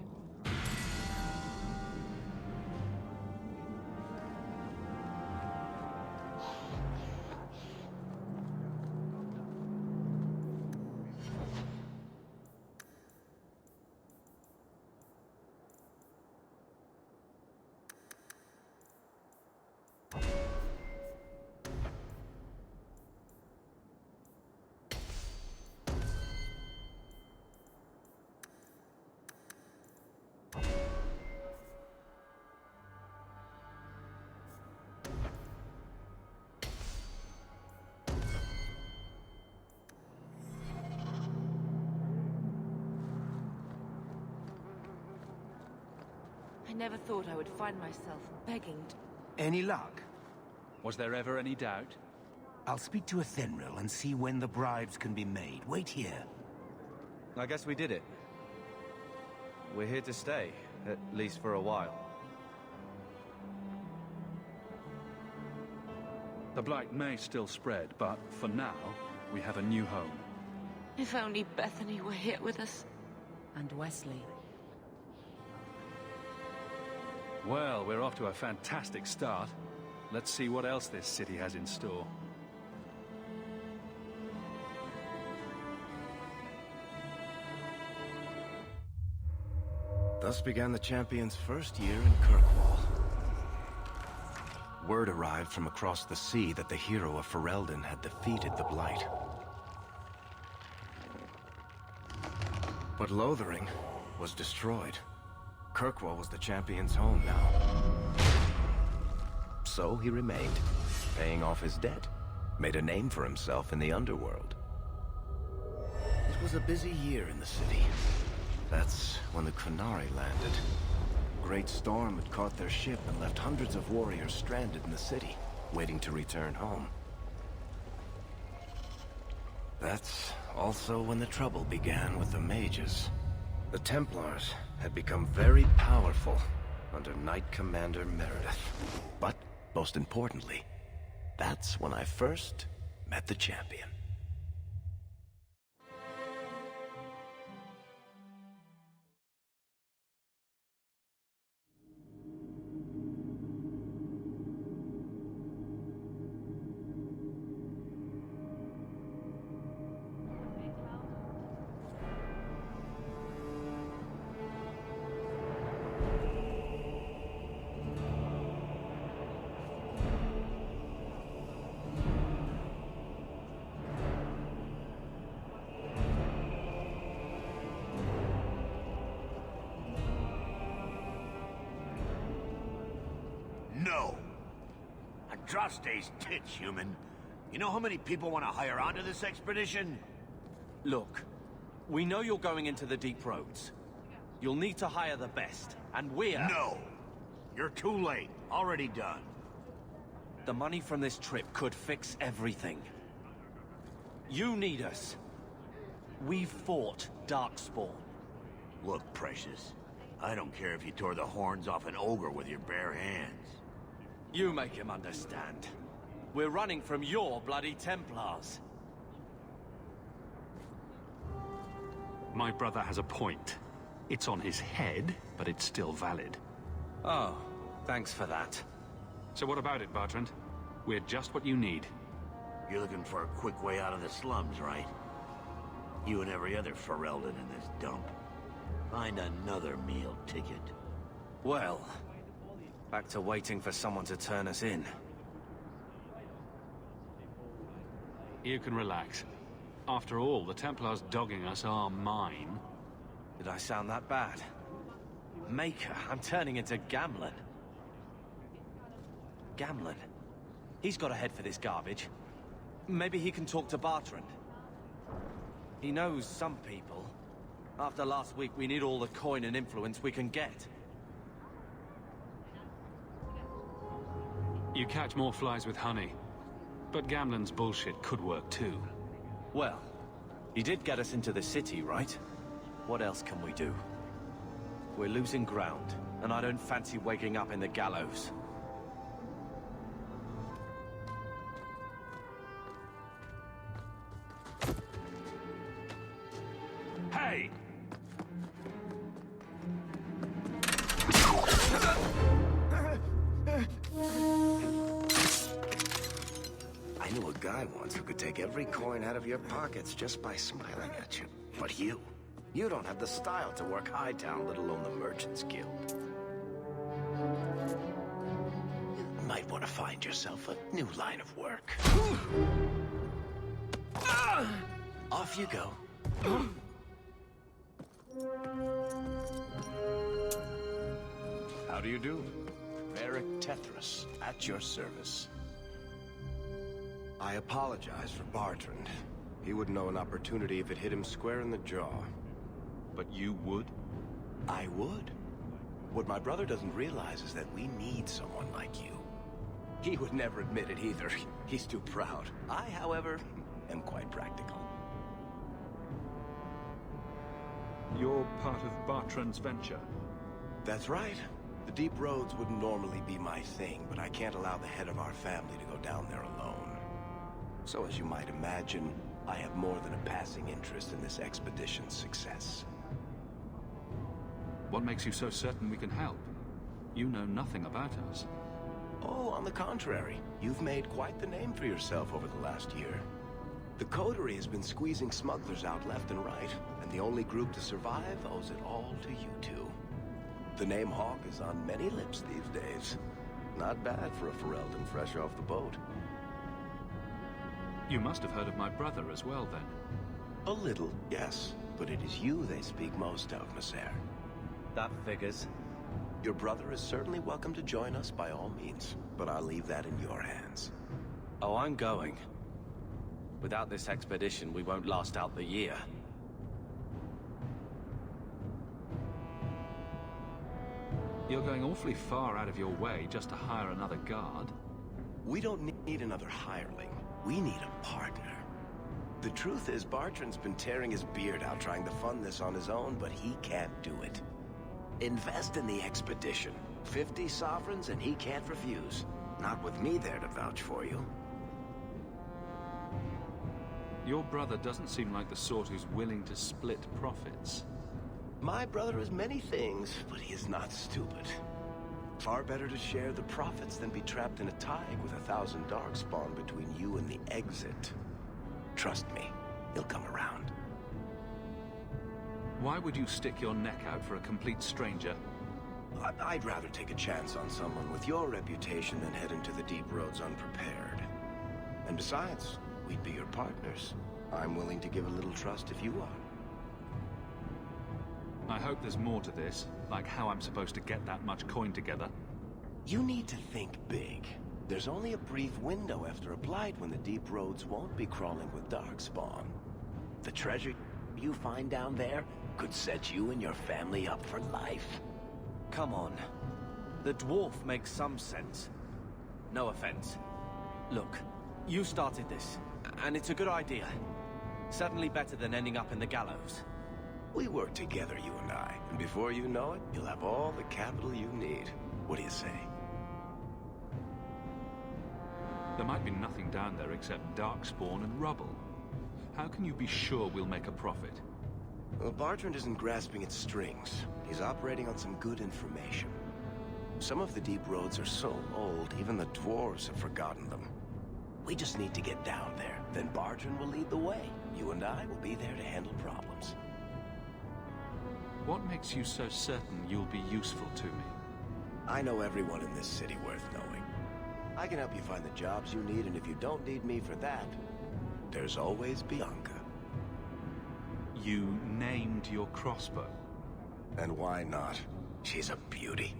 I never thought I would find myself begging. Any luck? Was there ever any doubt? I'll speak to Ethenril and see when the bribes can be made. Wait here. I guess we did it. We're here to stay, at least for a while. The blight may still spread, but for now, we have a new home. If only Bethany were here with us. And Wesley. Well, we're off to a fantastic start. Let's see what else this city has in store. Thus began the champion's first year in Kirkwall. Word arrived from across the sea that the hero of Ferelden had defeated the Blight. But Lothering was destroyed. Kirkwall was the champion's home now. So he remained, paying off his debt, made a name for himself in the underworld. It was a busy year in the city. That's when the Qunari landed. A great storm had caught their ship and left hundreds of warriors stranded in the city, waiting to return home. That's also when the trouble began with the mages. The Templars had become very powerful under Knight Commander Meredith. But, most importantly, that's when I first met the champion. No! Adraste's tits, human. You know how many people want to hire onto this expedition? Look, we know you're going into the deep roads. You'll need to hire the best, and we're... No! You're too late. Already done. The money from this trip could fix everything. You need us. We fought Darkspawn. Look, Precious. I don't care if you tore the horns off an ogre with your bare hands. You make him understand. We're running from your bloody Templars. My brother has a point. It's on his head, but it's still valid. Oh, thanks for that. So what about it, Bertrand? We're just what you need. You're looking for a quick way out of the slums, right? You and every other Ferelden in this dump. Find another meal ticket. Well, back to waiting for someone to turn us in. You can relax. After all, the Templars dogging us are mine. Did I sound that bad? Maker, I'm turning into Gamlen. Gamlen? He's got a head for this garbage. Maybe he can talk to Bertrand. He knows some people. After last week, we need all the coin and influence we can get. You catch more flies with honey. But Gamlen's bullshit could work too. Well, he did get us into the city, right? What else can we do? We're losing ground, and I don't fancy waking up in the gallows. Hey! I knew a guy once who could take every coin out of your pockets just by smiling at you. But you don't have the style to work Hightown, let alone the Merchants Guild. You might want to find yourself a new line of work. Off you go. How do you do? Varric Tethras, at your service. I apologize for Bertrand. He wouldn't know an opportunity if it hit him square in the jaw. But you would? I would. What my brother doesn't realize is that we need someone like you. He would never admit it either. He's too proud. I, however, am quite practical. You're part of Bertrand's venture. That's right. The deep roads wouldn't normally be my thing, but I can't allow the head of our family to go down there alone. So as you might imagine, I have more than a passing interest in this expedition's success. What makes you so certain we can help? You know nothing about us. Oh, on the contrary. You've made quite the name for yourself over the last year. The coterie has been squeezing smugglers out left and right, and the only group to survive owes it all to you two. The name Hawke is on many lips these days. Not bad for a Ferelden fresh off the boat. You must have heard of my brother as well, then. A little, yes. But it is you they speak most of, Messer. That figures. Your brother is certainly welcome to join us by all means, but I'll leave that in your hands. Oh, I'm going. Without this expedition, we won't last out the year. You're going awfully far out of your way just to hire another guard. We don't need another hireling. We need a partner. The truth is, Bertrand's been tearing his beard out trying to fund this on his own, but he can't do it. Invest in the expedition. 50 sovereigns and he can't refuse. Not with me there to vouch for you. Your brother doesn't seem like the sort who's willing to split profits. My brother is many things, but he is not stupid. Far better to share the profits than be trapped in a tide with 1,000 darkspawn between you and the exit. Trust me, he'll come around. Why would you stick your neck out for a complete stranger? I'd rather take a chance on someone with your reputation than head into the deep roads unprepared. And besides, we'd be your partners. I'm willing to give a little trust if you are. I hope there's more to this, like how I'm supposed to get that much coin together. You need to think big. There's only a brief window after a blight when the deep roads won't be crawling with darkspawn. The treasure you find down there could set you and your family up for life. Come on. The dwarf makes some sense. No offense. Look, you started this, and it's a good idea. Certainly better than ending up in the gallows. We work together, you and I, and before you know it, you'll have all the capital you need. What do you say? There might be nothing down there except darkspawn and rubble. How can you be sure we'll make a profit? Well, Bartrand isn't grasping at strings. He's operating on some good information. Some of the deep roads are so old, even the dwarves have forgotten them. We just need to get down there. Then Bartrand will lead the way. You and I will be there to handle problems. What makes you so certain you'll be useful to me? I know everyone in this city worth knowing. I can help you find the jobs you need, and if you don't need me for that, there's always Bianca. You named your crossbow. And why not? She's a beauty.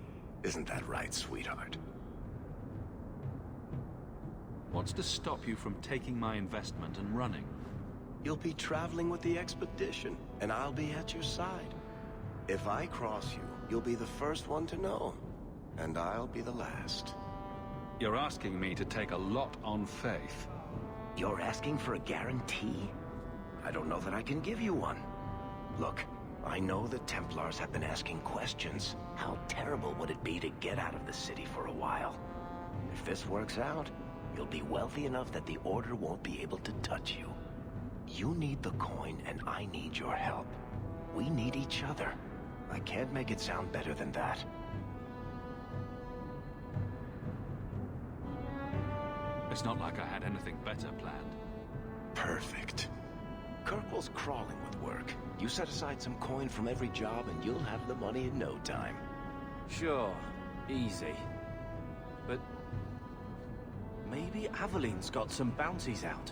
Isn't that right, sweetheart? What's to stop you from taking my investment and running? You'll be traveling with the expedition, and I'll be at your side. If I cross you, you'll be the first one to know, and I'll be the last. You're asking me to take a lot on faith. You're asking for a guarantee? I don't know that I can give you one. Look, I know the Templars have been asking questions. How terrible would it be to get out of the city for a while? If this works out, you'll be wealthy enough that the Order won't be able to touch you. You need the coin, and I need your help. We need each other. I can't make it sound better than that. It's not like I had anything better planned. Perfect. Kirkwall's crawling with work. You set aside some coin from every job and you'll have the money in no time. Sure, easy. But maybe Aveline's got some bounties out.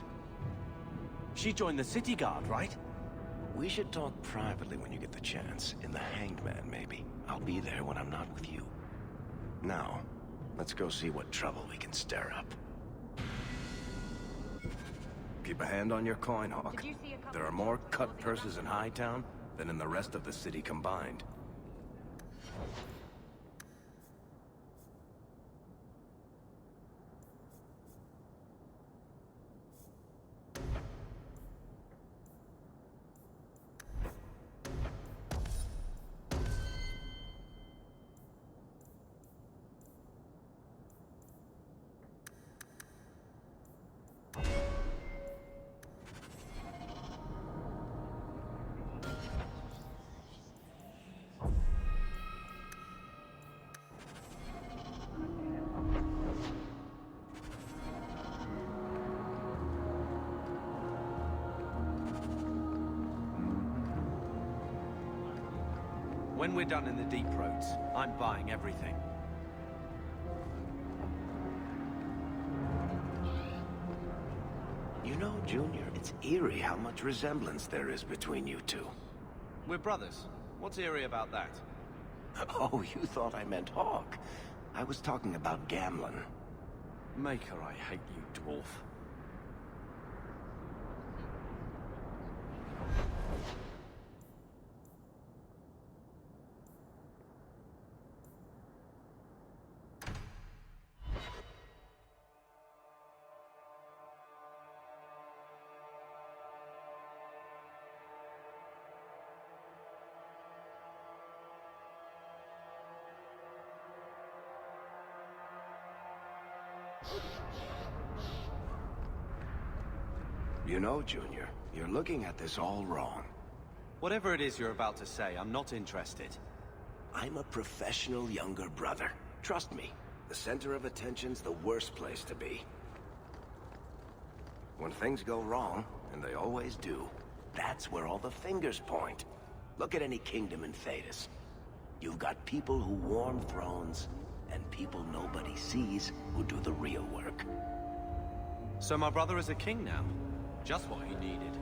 She joined the city guard, right? We should talk privately when you get the chance. In the Hanged Man, maybe. I'll be there when I'm not with you. Now, let's go see what trouble we can stir up. Keep a hand on your coin, Hawke. There are more cut purses in Hightown than in the rest of the city combined. When we're done in the deep roads, I'm buying everything. You know, Junior, it's eerie how much resemblance there is between you two. We're brothers. What's eerie about that? Oh, you thought I meant Hawke. I was talking about Gamlen. Maker, I hate you, dwarf. You know, Junior, you're looking at this all wrong. Whatever it is you're about to say, I'm not interested. I'm a professional younger brother. Trust me, the center of attention's the worst place to be. When things go wrong, and they always do, that's where all the fingers point. Look at any kingdom in Thedas. You've got people who warm thrones, and people nobody sees who do the real work. So my brother is a king now? Just what he needed.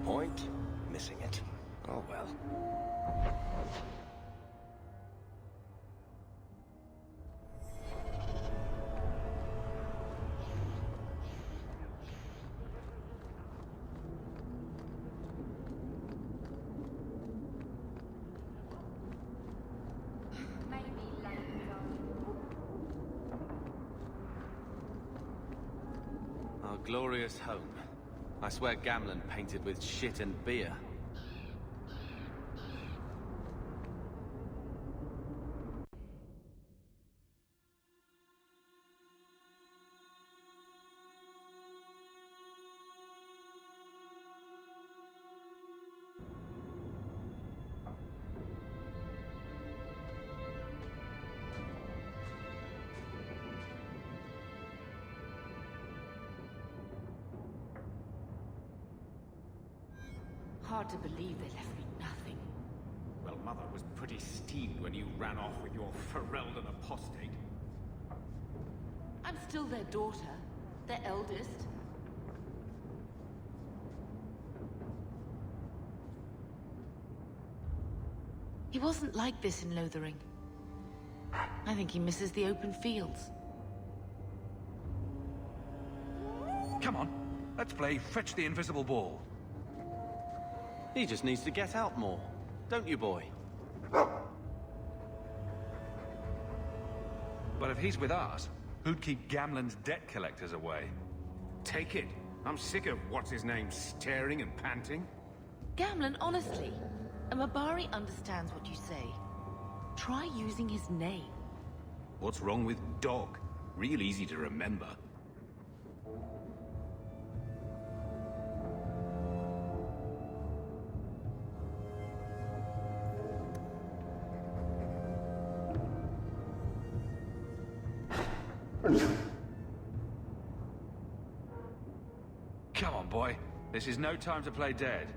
Point, missing it. Oh well. glorious home. I swear Gamlen painted with shit and beer. Hard to believe they left me nothing. Well, Mother was pretty steamed when you ran off with your Ferelden apostate. I'm still their daughter, their eldest. He wasn't like this in Lothering. I think he misses the open fields. Come on, let's play Fetch the Invisible Ball. He just needs to get out more, don't you, boy? But if he's with us, who'd keep Gamlen's debt collectors away? Take it. I'm sick of what's-his-name staring and panting. Gamlen, honestly, a Mabari understands what you say. Try using his name. What's wrong with dog? Real easy to remember. Come on, boy. This is no time to play dead.